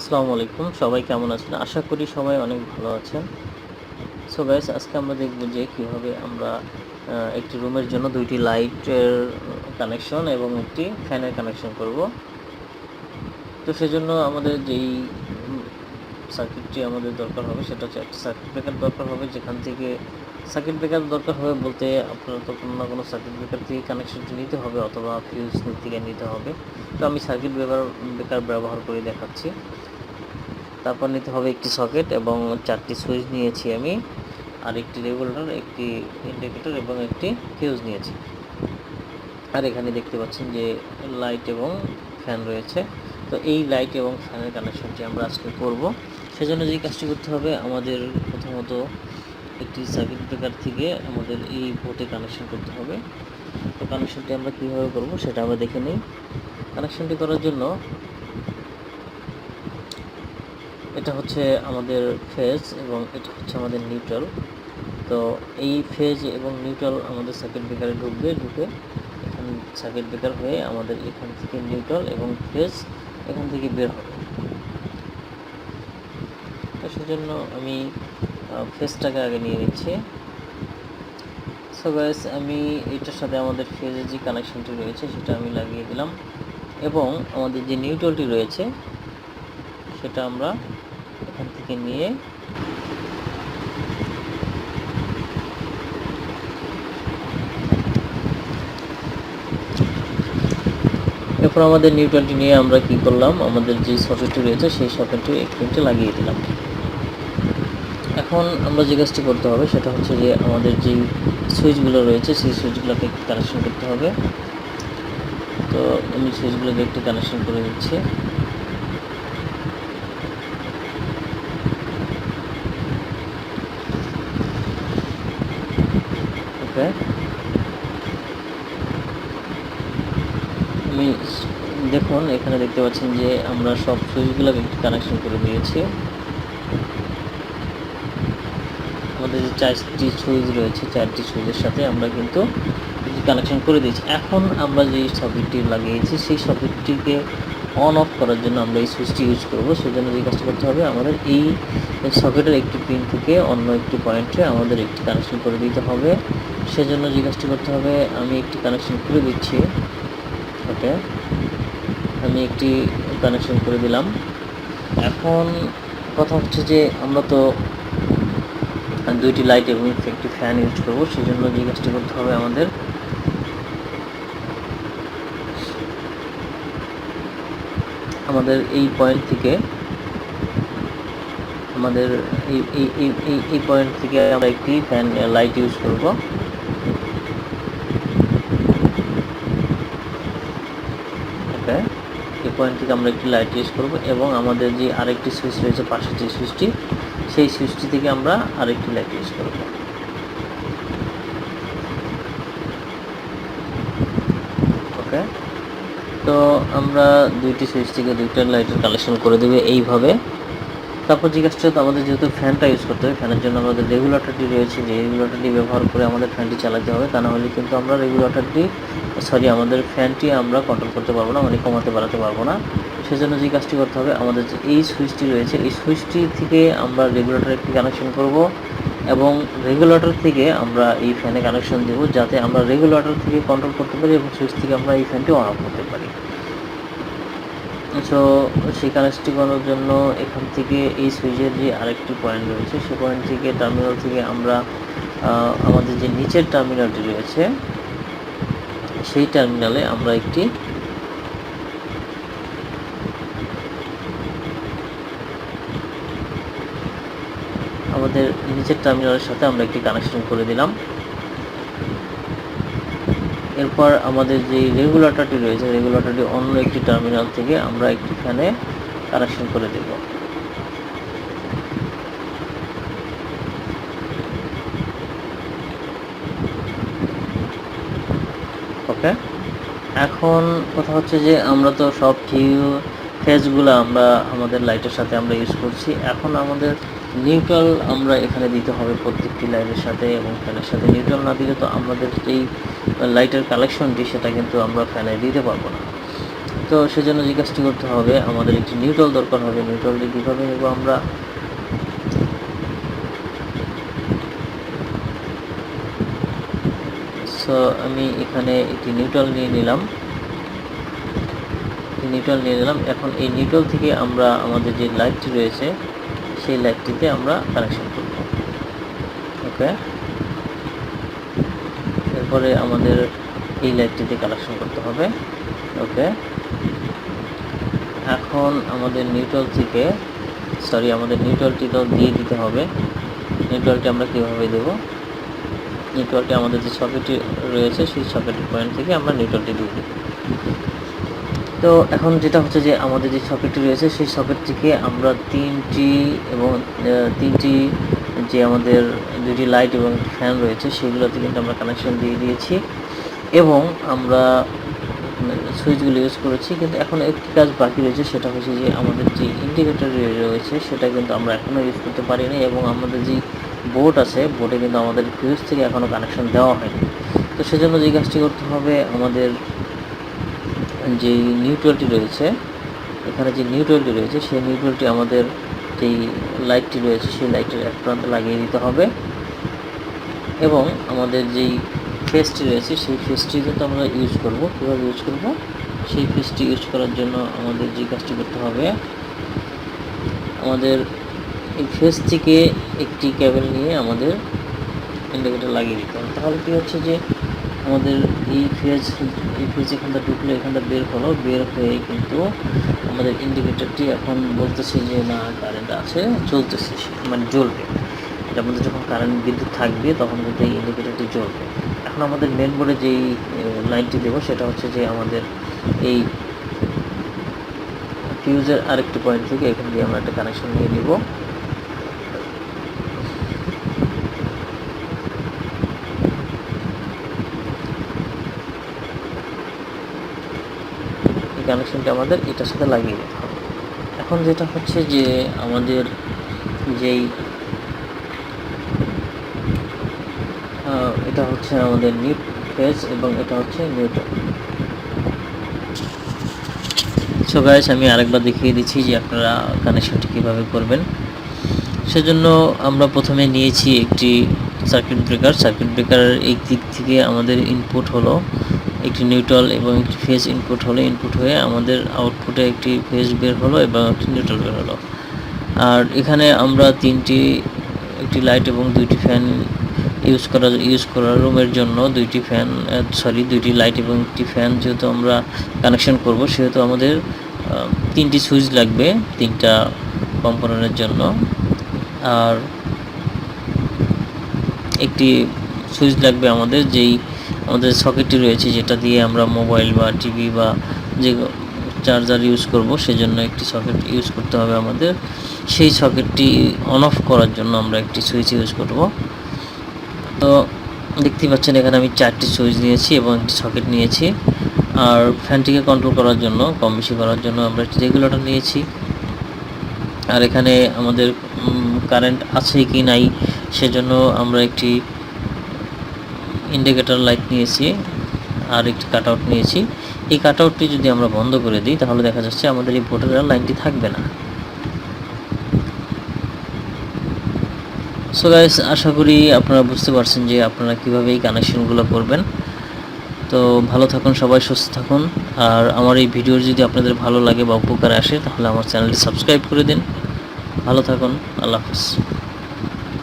আসসালামু আলাইকুম, সবাই কেমন আছেন? আশা করি সবাই অনেক ভালো আছেন। সো গাইস, আজকে আমরা দেখব যে কিভাবে আমরা একটি রুমের জন্য ২ টি লাইটের কানেকশন এবং একটি ফ্যানের কানেকশন করব। তো সেজন্য আমাদের যেই উম সার্কিটটি আমাদের দরকার হবে সেটা হচ্ছে একটা সার্কিট ব্রেকার দরকার হবে, যেখান থেকে সার্কিট ব্রেকার দরকার হবে বলতে আপনার তো কোনো না কোনো সার্কিট ব্রেকার থেকে কানেকশনটি নিতে হবে অথবা ফিউজ থেকে নিতে হবে। তো আমি সার্কিট ব্রেকার ব্যবহার করে দেখাচ্ছি। তারপর নিতে হবে একটি সকেট এবং 4টি সুইচ নিয়েছি আমি, আর একটি রেগুলেটর, একটি ইন্ডিকেটর এবং একটি ফিউজ নিয়েছি। আর এখানে দেখতে পাচ্ছেন যে লাইট এবং ফ্যান রয়েছে। তো এই লাইট এবং ফ্যানের কানেকশনটি আমরা আজকে করব। সেজন্য যেই কাজটি করতে হবে, আমাদের প্রথমত একটি সার্কিট ব্রেকার থেকে আমাদের এই বোর্ডে কানেকশন করতে হবে। তো কানেকশনটি আমরা কীভাবে করব সেটা আমরা দেখে নিই। কানেকশনটি করার জন্য এটা হচ্ছে আমাদের ফেজ এবং এটা হচ্ছে আমাদের নিউট্রাল। তো এই ফেজ এবং নিউট্রাল আমাদের সার্কিট ব্রেকারে ঢুকে এখানে সার্কিট ব্রেকার হয়ে আমাদের এখান থেকে নিউট্রাল এবং ফেজ এখান থেকে বের হবে। তো সেজন্য আমি ফেজটাকে আগে নিয়ে নিচ্ছি। সো গাইস, আমি এটার সাথে আমাদের ফেজের যে কানেকশনটি রয়েছে সেটা আমি লাগিয়ে দিলাম এবং আমাদের যে নিউট্রালটি রয়েছে সেটা আমরা এখান থেকে নিয়ে এরপর আমাদের নিউট্রালটি নিয়ে আমরা কি করলাম, আমাদের যে সকেটটি রয়েছে সেই সকেটটি একটি লাগিয়ে দিলাম। এখন আমরা যে কাজটি করতে হবে সেটা হচ্ছে যে আমাদের যেই সুইচগুলো রয়েছে সেই সুইচগুলোকে একটু কানেকশন করতে হবে। তো আমি সুইচগুলোকে একটু কানেকশন করে দিচ্ছি। ওকে, আমি দেখুন এখানে দেখতে পাচ্ছেন যে আমরা সব সুইচগুলোকে একটু কানেকশন করে দিয়েছি। আমাদের যে 4টি সুইচ রয়েছে 4টি সুইচের সাথে আমরা কিন্তু কানেকশন করে দিয়েছি। এখন আমরা যে সকেটটি লাগিয়েছি সেই সকেটটিকে অন অফ করার জন্য আমরা এই সুইচটি ইউজ করব। সেজন্য যে কাজটা করতে হবে, আমাদের এই সকেটের একটি পিন থেকে অন্য একটি পয়েন্টে আমাদের একটি কানেকশন করে দিতে হবে। সেজন্য যে কাজটি করতে হবে, আমি একটি কানেকশন করে দিচ্ছি। ওকে, আমি একটি কানেকশন করে দিলাম। এখন কথা হচ্ছে যে আমরা তো 2টি লাইট এবং একটি ফ্যান ইউজ করব। সেজন্য যে কাজটি করতে হবে, আমাদের এই পয়েন্ট থেকে আমাদের এই পয়েন্ট থেকে আমরা একটি ফ্যান লাইট ইউজ করব। ওকে, এই পয়েন্ট থেকে আমরা একটি লাইট ইউজ করব এবং আমাদের যে আরেকটি সুইচ রয়েছে পাশে যে সুইচটি, সেই সুইচটি থেকে আমরা আরেকটি লাইট ইউজ করব। ওকে, তো আমরা 2টি সুইচ থেকে 2টা লাইটের কানেকশন করে দেবে এইভাবে। তারপর যে কাজটা, তো আমাদের যেহেতু ফ্যানটা ইউজ করতে হবে, ফ্যানের জন্য আমাদের রেগুলেটরটি রয়েছে, যে রেগুলেটরটি ব্যবহার করে আমাদের ফ্যানটি চালাতে হবে। তা না হলে কিন্তু আমরা আমাদের ফ্যানটি আমরা কন্ট্রোল করতে পারবো না, মানে কমাতে বাড়াতে পারবো না। সেজন্য যে কাজটি করতে হবে, আমাদের যে এই সুইচটি রয়েছে এই সুইচটি থেকে আমরা রেগুলেটর একটি কানেকশন করব এবং রেগুলেটর থেকে আমরা এই ফ্যানে কানেকশন দেব, যাতে আমরা রেগুলেটর থেকে কন্ট্রোল করতে পারি এবং সুইচ থেকে আমরা এই ফ্যানটি অন অফ করতে পারি। সো সেই কানেক্টটি করার জন্য এখান থেকে এই সুইচের যে আরেকটি পয়েন্ট রয়েছে সেই পয়েন্ট থেকে টার্মিনাল থেকে আমরা আমাদের যে নিচের টার্মিনালটি রয়েছে সেই টার্মিনালে আমরা একটি আমাদের নিচের টার্মিনালের সাথে আমরা একটি কানেকশন করে দিলাম। এরপর আমাদের যে রেগুলেটরটি রয়েছে রেগুলেটরটি অন্য একটি টার্মিনাল থেকে আমরা একটি ফ্যানে কানেকশন করে দেব। ওকে, এখন কথা হচ্ছে যে আমরা তো সব ফেজগুলো আমরা আমাদের লাইটের সাথে আমরা ইউজ করছি। এখন আমাদের নিউট্রাল আমরা এখানে দিতে হবে প্রত্যেকটি লাইটের সাথে এবং ফ্যানের সাথে। নিউট্রাল না দিলে তো আমাদের এই লাইটের কালেকশনটি সেটা কিন্তু আমরা ফ্যানে দিতে পারবো না। তো তো সেজন্য যে কাজটি করতে হবে, আমাদের একটি নিউট্রাল দরকার হবে। নিউট্রালটি কীভাবে নেব আমরা? সো আমি এখানে একটি নিউট্রাল নিয়ে নিলাম। এখন এই নিউট্রাল থেকে আমরা আমাদের যে লাইটটি রয়েছে সেই লাইটটিতে আমরা কানেকশন করব। ওকে, এরপরে আমাদের এই লাইটটিতে কানেকশন করতে হবে। ওকে, এখন আমাদের নিউট্রালটি তো দিয়ে দিতে হবে। নিউট্রালটি আমরা কীভাবে দেব? নিউট্রালটি আমাদের যে সকেটটি রয়েছে সেই সকেটের পয়েন্ট থেকে আমরা নিউট্রালটি দিয়ে দেব। তো এখন যেটা হচ্ছে যে আমাদের যে সকেটটি রয়েছে সেই সকেট থেকে আমরা তিনটি যে আমাদের দুটি লাইট এবং ফ্যান রয়েছে সেগুলোতে কিন্তু আমরা কানেকশন দিয়ে দিয়েছি এবং আমরা সুইচগুলো ইউজ করেছি। কিন্তু এখন একটি কাজ বাকি রয়েছে, সেটা হচ্ছে যে আমাদের যে ইন্ডিকেটর রয়েছে সেটা কিন্তু আমরা এখনও ইউজ করতে পারিনি এবং আমাদের যে বোর্ড আছে, বোর্ডে কিন্তু আমাদের ফিউজ থেকে এখনও কানেকশন দেওয়া হয়নি। তো সেজন্য যে কাজটি করতে হবে, আমাদের যে নিউট্রালটি রয়েছে, এখানে যে নিউট্রালটি রয়েছে সেই নিউট্রালটি আমাদের যেই লাইটটি রয়েছে সেই লাইটের এক প্রান্তে লাগিয়ে দিতে হবে এবং আমাদের যেই ফেসটি রয়েছে সেই ফেসটি কিন্তু আমরা ইউজ করব। কীভাবে ইউজ করব? সেই ফেসটি ইউজ করার জন্য আমাদের যে কাজটি করতে হবে, আমাদের এই ফেস থেকে একটি কেবল নিয়ে আমাদের ইন্ডিকেটর লাগিয়ে দিতে হবে। তাহলে কী হচ্ছে যে আমাদের এই ফেজ এখানটা ঢুকলো, এখানটা বের হয়ে কিন্তু আমাদের ইন্ডিকেটরটি এখন বলতেছে যে না, কারেন্ট আছে, জ্বলতেছে, মানে জ্বলবে। এটার মধ্যে যখন বিদ্যুৎ থাকবে তখন কিন্তু এই ইন্ডিকেটরটি জ্বলবে। এখন আমাদের মেন বোর্ডে যেই লাইনটি দেবো সেটা হচ্ছে যে আমাদের এই ফিউজের আরেকটি পয়েন্ট থেকে এখান দিয়ে আমরা একটা কানেকশন নিয়ে নিব। এই কানেকশনটি আমাদের এটার সাথে লাগিয়ে দিতে হবে। এখন যেটা হচ্ছে যে আমাদের যেই এটা হচ্ছে আমাদের ফেজ এবং এটা হচ্ছে নিউট্রাল। সো গাইস, আমি আরেকবার দেখিয়ে দিচ্ছি যে আপনারা কানেকশনটি কীভাবে করবেন। সেজন্য আমরা প্রথমে নিয়েছি একটি সার্কিট ব্রেকারের এই দিক থেকে আমাদের ইনপুট হলো একটি নিউট্রাল এবং একটি ফেজ ইনপুট হয়ে আমাদের আউটপুটে একটি ফেজ বের হলো এবং একটি নিউট্রাল বের হলো। আর এখানে আমরা একটি লাইট এবং দুইটি ফ্যান ইউজ করার রুমের জন্য দুইটি লাইট এবং একটি ফ্যান যেহেতু আমরা কানেকশন করব, সেহেতু আমাদের তিনটি সুইচ লাগবে 3টা কম্পোনেন্টের জন্য। আর একটি সুইচ লাগবে আমাদের সকেটটি রয়েছে, যেটা দিয়ে আমরা মোবাইল বা টিভি বা যে চার্জার ইউজ করব, সেজন্য একটি সকেট ইউজ করতে হবে আমাদের। সেই সকেটটি অন অফ করার জন্য আমরা একটি সুইচ ইউজ করব। তো দেখতে পাচ্ছেন এখানে আমি 4টি সুইচ নিয়েছি এবং একটি সকেট নিয়েছি। আর ফ্যানটিকে কন্ট্রোল করার জন্য, কম বেশি করার জন্য আমরা একটি রেগুলেটর নিয়েছি। আর এখানে আমাদের কারেন্ট আছে কি নাই সেজন্য আমরা একটি ইন্ডিকেটর লাইট নিয়েছি আর একটি কাট আউট নিয়েছি। এই কাট আউটটি যদি আমরা বন্ধ করে দিই তাহলে দেখা যাচ্ছে আমাদের এই বোর্ডের লাইনটি থাকবে না। সো গাইস, আশা করি আপনারা বুঝতে পারছেন যে আপনারা কীভাবে এই কানেকশনগুলো করবেন। তো ভালো থাকুন সবাই, সুস্থ থাকুন। আর আমার এই ভিডিও যদি আপনাদের ভালো লাগে বা উপকারে আসে তাহলে আমার চ্যানেলটি সাবস্ক্রাইব করে দিন। ভালো থাকুন, আল্লাহ হাফেজ।